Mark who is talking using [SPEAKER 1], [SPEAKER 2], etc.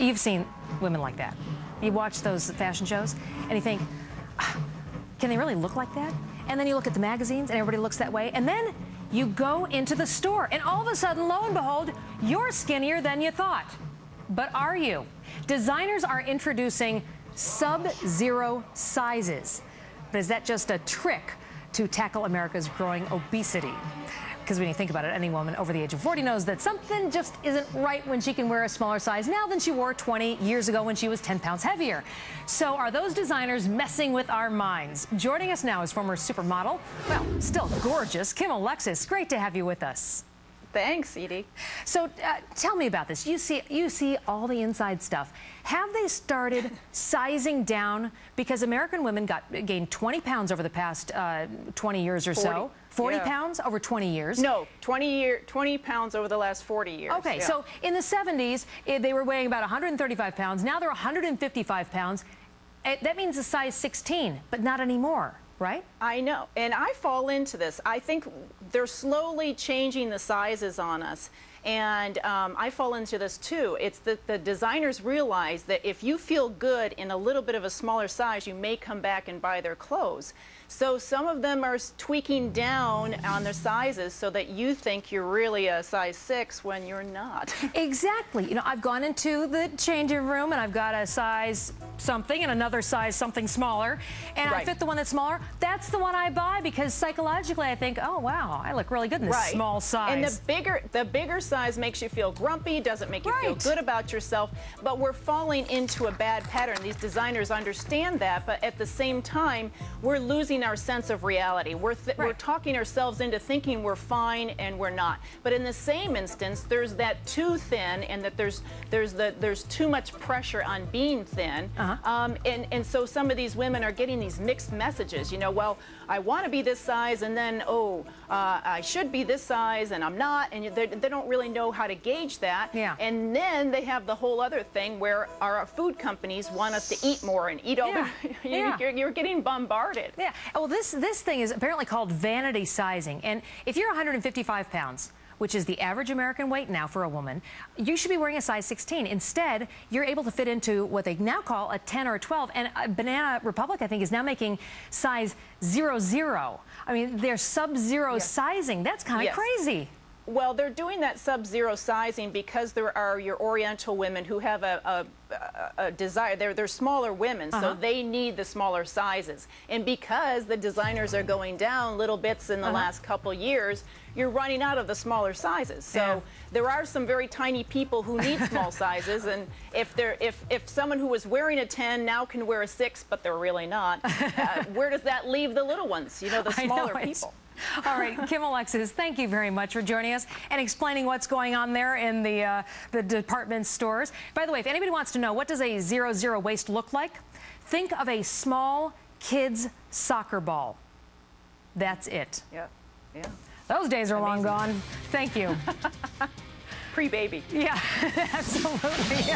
[SPEAKER 1] You've seen women like that. You watch those fashion shows and you think, can they really look like that? And then you look at the magazines and everybody looks that way. And then you go into the store and all of a sudden, lo and behold, you're skinnier than you thought. But are you? Designers are introducing sub-zero sizes. But is that just a trick to tackle America's growing obesity? Because when you think about it, any woman over the age of 40 knows that something just isn't right when she can wear a smaller size now than she wore 20 years ago when she was 10 pounds heavier. So are those designers messing with our minds? Joining us now is former supermodel, well, still gorgeous, Kim Alexis. Great to have you with us.
[SPEAKER 2] Thanks, Edie.
[SPEAKER 1] So tell me about this. You see all the inside stuff. Have they started sizing down? Because American women gained 20 pounds over the past 20 years or
[SPEAKER 2] 40.
[SPEAKER 1] so. 40
[SPEAKER 2] Yeah.
[SPEAKER 1] pounds over 20 years?
[SPEAKER 2] No, 20 pounds over the last 40 years.
[SPEAKER 1] Okay,
[SPEAKER 2] yeah.
[SPEAKER 1] so in the 70s, they were weighing about 135 pounds. Now they're 155 pounds. That means a size 16, but not anymore, right?
[SPEAKER 2] I know, and I fall into this. I think they're slowly changing the sizes on us, and I fall into this too. It's that the designers realize that if you feel good in a little bit of a smaller size, you may come back and buy their clothes. So some of them are tweaking down on their sizes so that you think you're really a size 6 when you're not.
[SPEAKER 1] Exactly. You know, I've gone into the changing room and I've got a size something and another size something smaller, and
[SPEAKER 2] Right.
[SPEAKER 1] I fit the one that's smaller. That's the one I buy because psychologically I think, oh wow, I look really good in this small size.
[SPEAKER 2] And the bigger size makes you feel grumpy, doesn't make you feel good about yourself, but we're falling into a bad pattern. These designers understand that, but at the same time, we're losing our sense of reality. We're talking ourselves into thinking we're fine and we're not. But in the same instance, there's that too thin, and that there's too much pressure on being thin. And so some of these women are getting these mixed messages. You know, well, I want to be this size, and then I should be this size, and I'm not, and they don't really know how to gauge that.
[SPEAKER 1] Yeah.
[SPEAKER 2] And then they have the whole other thing where our food companies want us to eat more and eat over. You're getting bombarded.
[SPEAKER 1] Yeah. Well, this thing is apparently called vanity sizing. And if you're 155 pounds, which is the average American weight now for a woman, you should be wearing a size 16. Instead, you're able to fit into what they now call a 10 or a 12. And Banana Republic, I think, is now making size 00. I mean, they're sub-zero sizing. That's kind of crazy.
[SPEAKER 2] Well, they're doing that sub-zero sizing because there are your Oriental women who have a desire. They're smaller women, so they need the smaller sizes. And because the designers are going down little bits in the last couple years, you're running out of the smaller sizes. So there are some very tiny people who need small sizes, and if someone who was wearing a 10 now can wear a 6, but they're really not, where does that leave the little ones? You know, the smaller people.
[SPEAKER 1] All right, Kim Alexis, thank you very much for joining us and explaining what's going on there in the department stores. By the way, if anybody wants to know what does a 00 waist look like, think of a small kid's soccer ball. That's it.
[SPEAKER 2] Yeah, yeah.
[SPEAKER 1] Those days are long gone. Thank you.
[SPEAKER 2] Pre-baby.
[SPEAKER 1] Yeah, absolutely.